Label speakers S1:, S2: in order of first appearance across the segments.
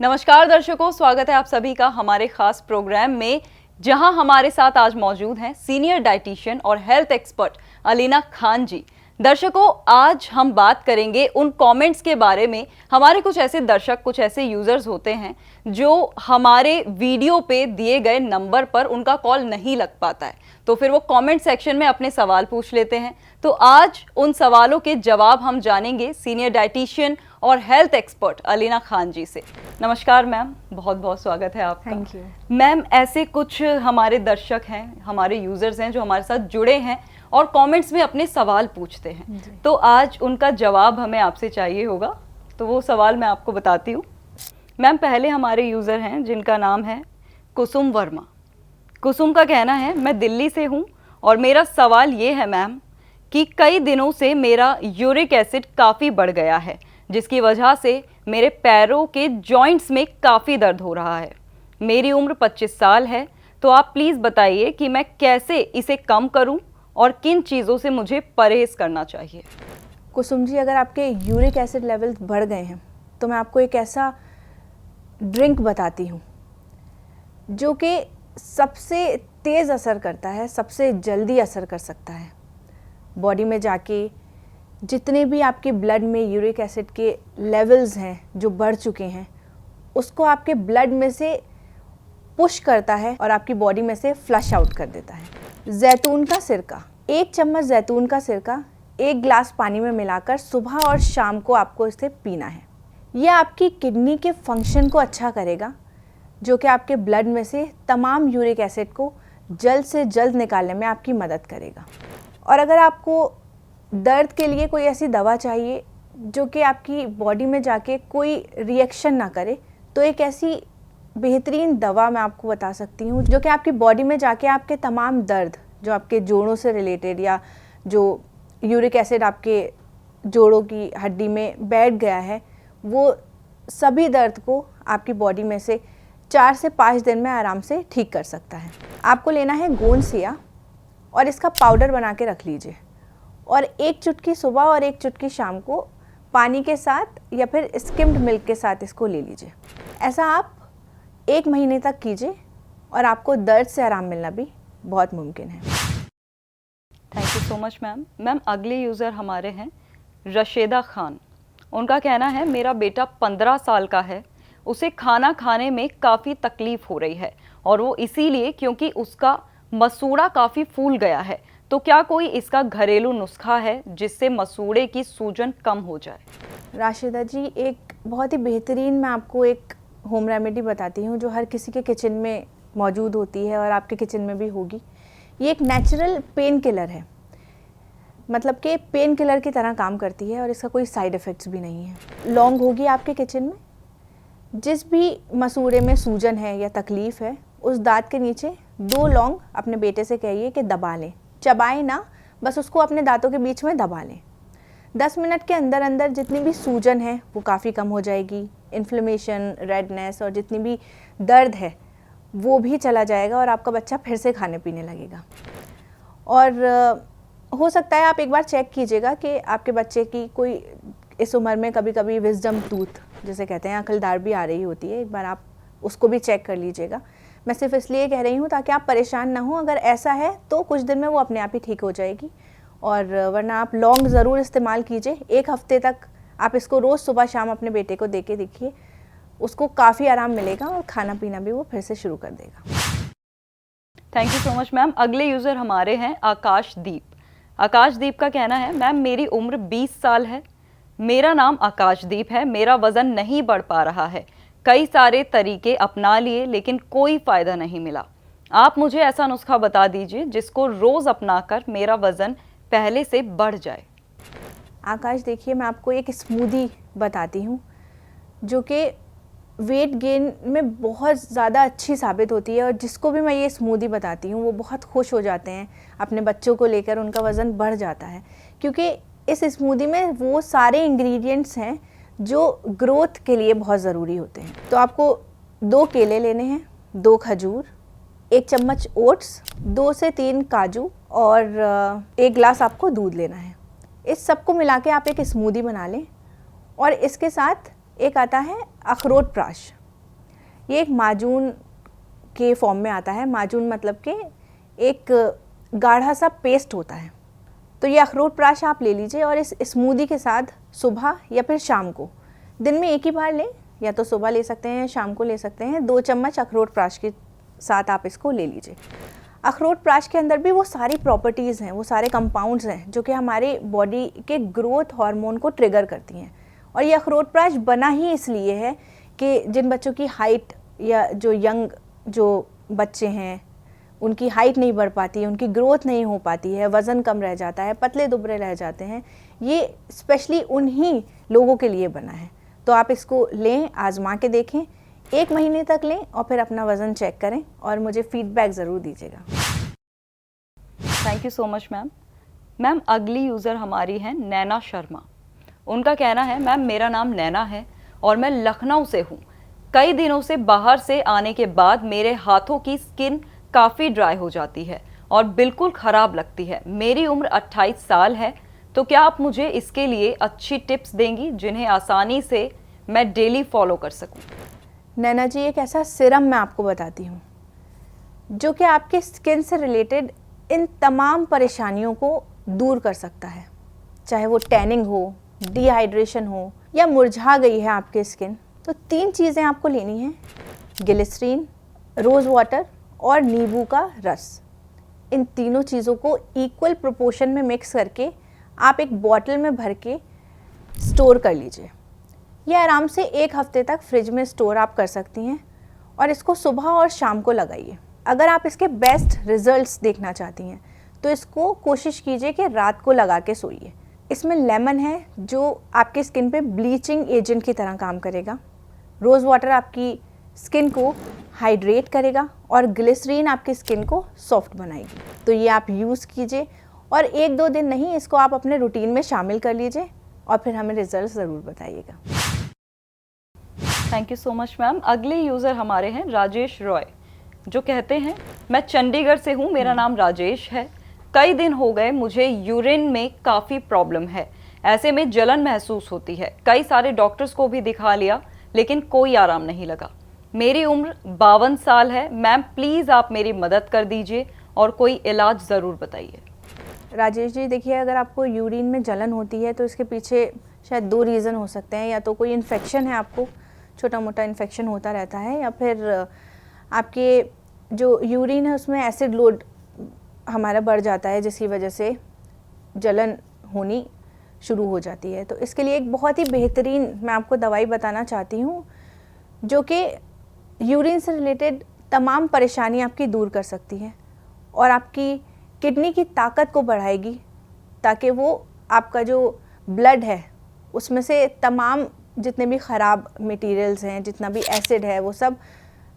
S1: नमस्कार दर्शकों, स्वागत है आप सभी का हमारे खास प्रोग्राम में, जहां हमारे साथ आज मौजूद हैं सीनियर डाइटिशियन और हेल्थ एक्सपर्ट अलीना खान जी। दर्शकों, आज हम बात करेंगे उन कमेंट्स के बारे में। हमारे कुछ ऐसे दर्शक, कुछ ऐसे यूजर्स होते हैं जो हमारे वीडियो पे दिए गए नंबर पर उनका कॉल नहीं लग पाता है, तो फिर वो कमेंट सेक्शन में अपने सवाल पूछ लेते हैं। तो आज उन सवालों के जवाब हम जानेंगे सीनियर डाइटिशियन और हेल्थ एक्सपर्ट अलीना खान जी से। नमस्कार मैम, बहुत बहुत स्वागत है आपका।
S2: थैंक यू
S1: मैम, ऐसे कुछ हमारे दर्शक हैं, हमारे यूजर्स हैं जो हमारे साथ जुड़े हैं और कमेंट्स में अपने सवाल पूछते हैं, तो आज उनका जवाब हमें आपसे चाहिए होगा। तो वो सवाल मैं आपको बताती हूँ। मैम, पहले हमारे यूज़र हैं जिनका नाम है कुसुम वर्मा। कुसुम का कहना है, मैं दिल्ली से हूँ और मेरा सवाल ये है मैम कि कई दिनों से मेरा यूरिक एसिड काफ़ी बढ़ गया है, जिसकी वजह से मेरे पैरों के जॉइंट्स में काफ़ी दर्द हो रहा है। मेरी उम्र 25 साल है, तो आप प्लीज़ बताइए कि मैं कैसे इसे कम करूं और किन चीज़ों से मुझे परहेज़ करना चाहिए।
S2: कुसुम जी, अगर आपके यूरिक एसिड लेवल बढ़ गए हैं तो मैं आपको एक ऐसा ड्रिंक बताती हूँ जो कि सबसे तेज़ असर करता है, सबसे जल्दी असर कर सकता है। बॉडी में जाके जितने भी आपके ब्लड में यूरिक एसिड के लेवल्स हैं जो बढ़ चुके हैं, उसको आपके ब्लड में से पुश करता है और आपकी बॉडी में से फ्लश आउट कर देता है। जैतून का सिरका, 1 चम्मच जैतून का सिरका 1 गिलास पानी में मिलाकर सुबह और शाम को आपको इसे पीना है। यह आपकी किडनी के फंक्शन को अच्छा करेगा, जो कि आपके ब्लड में से तमाम यूरिक एसिड को जल्द से जल्द निकालने में आपकी मदद करेगा। और अगर आपको दर्द के लिए कोई ऐसी दवा चाहिए जो कि आपकी बॉडी में जाके कोई रिएक्शन ना करे, तो एक ऐसी बेहतरीन दवा मैं आपको बता सकती हूँ जो कि आपकी बॉडी में जाके आपके तमाम दर्द जो आपके जोड़ों से रिलेटेड या जो यूरिक एसिड आपके जोड़ों की हड्डी में बैठ गया है, वो सभी दर्द को आपकी बॉडी में से 4 से 5 दिन में आराम से ठीक कर सकता है। आपको लेना है गोंद सिया और इसका पाउडर बना के रख लीजिए, और 1 चुटकी सुबह और 1 चुटकी शाम को पानी के साथ या फिर स्किम्ड मिल्क के साथ इसको ले लीजिए। ऐसा आप 1 महीने तक कीजिए और आपको दर्द से आराम मिलना भी बहुत मुमकिन है।
S1: Thank you so much ma'am. Ma'am, अगले यूज़र हमारे हैं रशीदा खान। उनका कहना है, मेरा बेटा 15 साल का है, उसे खाना खाने में काफ़ी तकलीफ़ हो रही है, और वो इसीलिए क्योंकि उसका मसूड़ा काफ़ी फूल गया है। तो क्या कोई इसका घरेलू नुस्खा है जिससे मसूड़े की सूजन कम हो जाए?
S2: राशिदा जी, एक बहुत ही बेहतरीन मैं आपको एक होम रेमेडी बताती हूँ जो हर किसी के किचन में मौजूद होती है और आपके किचन में भी होगी। ये एक नेचुरल पेन किलर है, मतलब कि पेन किलर की तरह काम करती है और इसका कोई साइड इफ़ेक्ट्स भी नहीं है। लौंग होगी आपके किचन में। जिस भी मसूड़े में सूजन है या तकलीफ़ है, उस दांत के नीचे 2 लौंग अपने बेटे से कहिए कि दबा लें, चबाएं ना, बस उसको अपने दांतों के बीच में दबा लें। 10 मिनट के अंदर अंदर जितनी भी सूजन है वो काफ़ी कम हो जाएगी। इन्फ्लेमेशन, रेडनेस और जितनी भी दर्द है वो भी चला जाएगा और आपका बच्चा फिर से खाने पीने लगेगा। और हो सकता है आप एक बार चेक कीजिएगा कि आपके बच्चे की कोई इस उम्र में कभी कभी विजडम टूथ जिसे कहते हैं, अकलदार भी आ रही होती है, एक बार आप उसको भी चेक कर लीजिएगा। मैं सिर्फ इसलिए कह रही हूँ ताकि आप परेशान ना हो। अगर ऐसा है तो कुछ दिन में वो अपने आप ही ठीक हो जाएगी, और वरना आप लौंग ज़रूर इस्तेमाल कीजिए। 1 हफ्ते तक आप इसको रोज़ सुबह शाम अपने बेटे को दे के देखिए, उसको काफ़ी आराम मिलेगा और खाना पीना भी वो फिर से शुरू कर देगा।
S1: Thank you so much ma'am. अगले यूज़र हमारे हैं आकाशदीप। आकाशदीप का कहना है, मैम मेरी उम्र 20 साल है, मेरा नाम आकाशदीप है, मेरा वज़न नहीं बढ़ पा रहा है, कई सारे तरीके अपना लिए लेकिन कोई फ़ायदा नहीं मिला। आप मुझे ऐसा नुस्खा बता दीजिए जिसको रोज़ अपनाकर मेरा वज़न पहले से बढ़ जाए।
S2: आकाश, देखिए मैं आपको एक स्मूदी बताती हूँ जो कि वेट गेन में बहुत ज़्यादा अच्छी साबित होती है, और जिसको भी मैं ये स्मूदी बताती हूँ वो बहुत खुश हो जाते हैं। अपने बच्चों को लेकर उनका वज़न बढ़ जाता है, क्योंकि इस स्मूदी में वो सारे इंग्रेडिएंट्स हैं जो ग्रोथ के लिए बहुत ज़रूरी होते हैं। तो आपको 2 केले लेने हैं, 2 खजूर, 1 चम्मच ओट्स, 2 से 3 काजू और 1 गिलास आपको दूध लेना है। इस सब को मिला के आप एक स्मूदी बना लें, और इसके साथ एक आता है अखरोट प्राश, ये एक माजून के फॉर्म में आता है। माजून मतलब कि एक गाढ़ा सा पेस्ट होता है। तो ये अखरोट प्राश आप ले लीजिए और इस स्मूदी के साथ सुबह या फिर शाम को, दिन में एक ही बार लें, या तो सुबह ले सकते हैं या शाम को ले सकते हैं। 2 चम्मच अखरोट प्राश के साथ आप इसको ले लीजिए। अखरोट प्राश के अंदर भी वो सारी प्रॉपर्टीज़ हैं, वो सारे कंपाउंड्स हैं जो कि हमारे बॉडी के ग्रोथ हार्मोन को ट्रिगर करती हैं। और ये अखरोट प्राश बना ही इसलिए है कि जिन बच्चों की हाइट, या जो यंग जो बच्चे हैं उनकी हाइट नहीं बढ़ पाती है, उनकी ग्रोथ नहीं हो पाती है, वज़न कम रह जाता है, पतले दुबले रह जाते हैं, ये स्पेशली उन्हीं लोगों के लिए बना है। तो आप इसको लें, आजमा के देखें, 1 महीने तक लें और फिर अपना वज़न चेक करें और मुझे फीडबैक ज़रूर दीजिएगा।
S1: Thank you so much ma'am. Ma'am अगली यूज़र हमारी हैं नैना शर्मा। उनका कहना है, मैम मेरा नाम नैना है और मैं लखनऊ से हूँ। कई दिनों से बाहर से आने के बाद मेरे हाथों की स्किन काफ़ी ड्राई हो जाती है और बिल्कुल ख़राब लगती है। मेरी उम्र 28 साल है, तो क्या आप मुझे इसके लिए अच्छी टिप्स देंगी जिन्हें आसानी से मैं डेली फॉलो कर सकूं?
S2: नैना जी, एक ऐसा सिरम मैं आपको बताती हूँ जो कि आपके स्किन से रिलेटेड इन तमाम परेशानियों को दूर कर सकता है। चाहे वो टैनिंग हो, डिहाइड्रेशन हो, या मुरझा गई है आपकी स्किन, तो 3 चीज़ें आपको लेनी हैं: ग्लिसरीन, रोज़ वाटर और नींबू का रस। इन तीनों चीज़ों को इक्वल प्रोपोर्शन में मिक्स करके आप एक बॉटल में भर के स्टोर कर लीजिए। ये आराम से 1 हफ्ते तक फ्रिज में स्टोर आप कर सकती हैं और इसको सुबह और शाम को लगाइए। अगर आप इसके बेस्ट रिजल्ट्स देखना चाहती हैं तो इसको कोशिश कीजिए कि रात को लगा के सोइए। इसमें लेमन है जो आपकी स्किन पे ब्लीचिंग एजेंट की तरह काम करेगा, रोज़ वाटर आपकी स्किन को हाइड्रेट करेगा और ग्लिसरीन आपकी स्किन को सॉफ्ट बनाएगी। तो ये आप यूज़ कीजिए और 1-2 दिन नहीं, इसको आप अपने रूटीन में शामिल कर लीजिए और फिर हमें रिजल्ट ज़रूर बताइएगा।
S1: Thank you so much ma'am. अगले यूज़र हमारे हैं राजेश रॉय, जो कहते हैं, मैं चंडीगढ़ से हूँ, मेरा नाम राजेश है। कई दिन हो गए मुझे यूरिन में काफ़ी प्रॉब्लम है, ऐसे में जलन महसूस होती है। कई सारे डॉक्टर्स को भी दिखा लिया लेकिन कोई आराम नहीं लगा। मेरी उम्र 52 साल है। मैम प्लीज़ आप मेरी मदद कर दीजिए और कोई इलाज ज़रूर बताइए।
S2: राजेश जी, देखिए, अगर आपको यूरिन में जलन होती है तो इसके पीछे शायद 2 रीज़न हो सकते हैं। या तो कोई इन्फेक्शन है, आपको छोटा मोटा इन्फेक्शन होता रहता है, या फिर आपके जो यूरिन है उसमें एसिड लोड हमारा बढ़ जाता है, जिसकी वजह से जलन होनी शुरू हो जाती है। तो इसके लिए एक बहुत ही बेहतरीन मैं आपको दवाई बताना चाहती हूँ जो कि यूरिन से रिलेटेड तमाम परेशानी आपकी दूर कर सकती है और आपकी किडनी की ताकत को बढ़ाएगी, ताकि वो आपका जो ब्लड है उसमें से तमाम जितने भी ख़राब मटेरियल्स हैं, जितना भी एसिड है, वो सब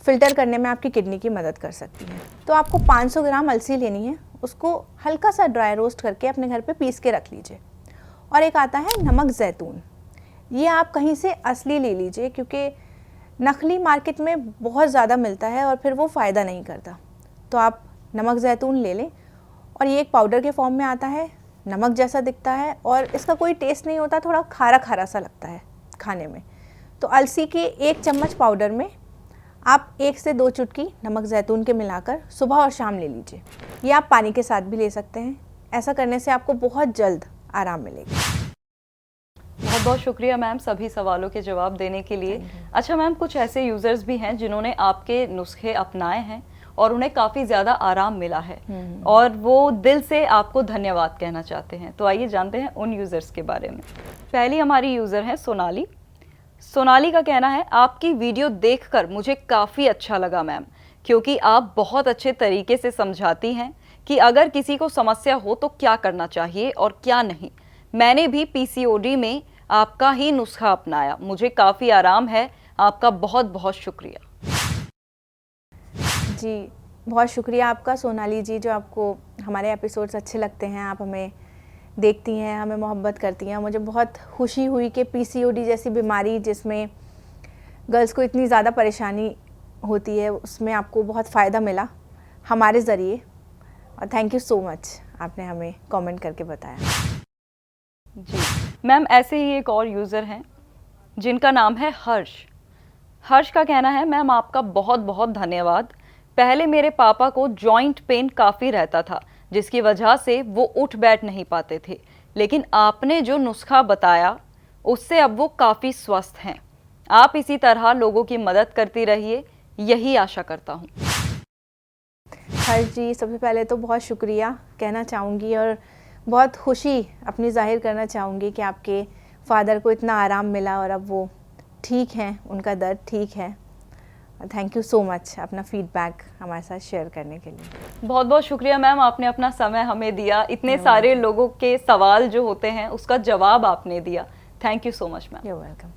S2: फ़िल्टर करने में आपकी किडनी की मदद कर सकती है। तो आपको 500 ग्राम अलसी लेनी है, उसको हल्का सा ड्राई रोस्ट करके अपने घर पे पीस के रख लीजिए। और एक आता है नमक ज़ैतून, ये आप कहीं से असली ले लीजिए, क्योंकि नकली मार्केट में बहुत ज़्यादा मिलता है और फिर वो फ़ायदा नहीं करता। तो आप नमक ज़ैतून ले लें और ये एक पाउडर के फॉर्म में आता है, नमक जैसा दिखता है और इसका कोई टेस्ट नहीं होता, थोड़ा खारा खारा सा लगता है खाने में। तो अलसी के 1 चम्मच पाउडर में आप 1 से 2 चुटकी नमक ज़ैतून के मिलाकर सुबह और शाम ले लीजिए। ये आप पानी के साथ भी ले सकते हैं। ऐसा करने से आपको बहुत जल्द आराम मिलेगा।
S1: बहुत बहुत शुक्रिया मैम सभी सवालों के जवाब देने के लिए। अच्छा मैम, कुछ ऐसे यूज़र्स भी हैं जिन्होंने आपके नुस्खे अपनाए हैं और उन्हें काफ़ी ज़्यादा आराम मिला है और वो दिल से आपको धन्यवाद कहना चाहते हैं। तो आइए जानते हैं उन यूज़र्स के बारे में। पहली हमारी यूज़र है सोनाली। सोनाली का कहना है, आपकी वीडियो देखकर मुझे काफ़ी अच्छा लगा मैम, क्योंकि आप बहुत अच्छे तरीके से समझाती हैं कि अगर किसी को समस्या हो तो क्या करना चाहिए और क्या नहीं। मैंने भी पीसीओडी में आपका ही नुस्खा अपनाया, मुझे काफ़ी आराम है। आपका बहुत बहुत शुक्रिया।
S2: जी, बहुत शुक्रिया आपका सोनाली जी, जो आपको हमारे एपिसोड्स अच्छे लगते हैं, आप हमें देखती हैं, हमें मोहब्बत करती हैं। मुझे बहुत खुशी हुई कि पीसीओडी जैसी बीमारी जिसमें गर्ल्स को इतनी ज़्यादा परेशानी होती है, उसमें आपको बहुत फ़ायदा मिला हमारे ज़रिए। और थैंक यू सो मच, आपने हमें कमेंट करके बताया।
S1: जी मैम, ऐसे ही एक और यूज़र हैं जिनका नाम है हर्ष। हर्ष का कहना है, मैम आपका बहुत बहुत धन्यवाद। पहले मेरे पापा को जॉइंट पेन काफ़ी रहता था, जिसकी वजह से वो उठ बैठ नहीं पाते थे, लेकिन आपने जो नुस्खा बताया उससे अब वो काफ़ी स्वस्थ हैं। आप इसी तरह लोगों की मदद करती रहिए, यही आशा करता हूँ।
S2: हर्ष जी, सबसे पहले तो बहुत शुक्रिया कहना चाहूँगी और बहुत खुशी अपनी जाहिर करना चाहूँगी कि आपके फादर को इतना आराम मिला और अब वो ठीक हैं, उनका दर्द ठीक है। थैंक यू सो मच अपना फीडबैक हमारे साथ शेयर करने के लिए।
S1: बहुत बहुत शुक्रिया मैम, आपने अपना समय हमें दिया, इतने सारे लोगों के सवाल जो होते हैं उसका जवाब आपने दिया। Thank you so much ma'am.
S2: You welcome.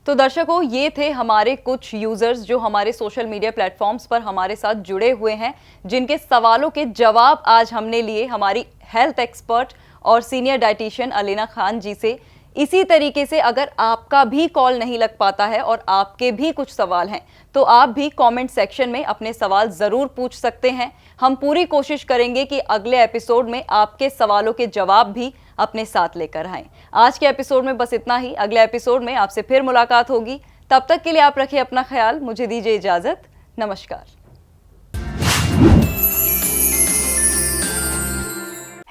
S1: तो दर्शकों, ये थे हमारे कुछ यूजर्स जो हमारे सोशल मीडिया प्लेटफॉर्म्स पर हमारे साथ जुड़े हुए हैं, जिनके सवालों के जवाब आज हमने लिए हमारी हेल्थ एक्सपर्ट और सीनियर डाइटिशियन अलीना खान जी से। इसी तरीके से अगर आपका भी कॉल नहीं लग पाता है और आपके भी कुछ सवाल हैं, तो आप भी कमेंट सेक्शन में अपने सवाल ज़रूर पूछ सकते हैं। हम पूरी कोशिश करेंगे कि अगले एपिसोड में आपके सवालों के जवाब भी अपने साथ लेकर आएं। आज के एपिसोड में बस इतना ही। अगले एपिसोड में आपसे फिर मुलाकात होगी। तब तक के लिए आप रखिए अपना ख्याल। मुझे दीजिए इजाज़त। नमस्कार।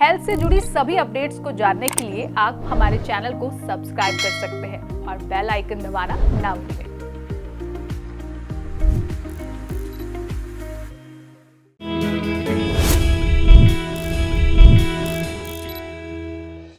S3: हेल्थ से जुड़ी सभी अपडेट्स को जानने के लिए आप हमारे चैनल को सब्सक्राइब कर सकते हैं और बेल आइकन दबाना ना भूलें।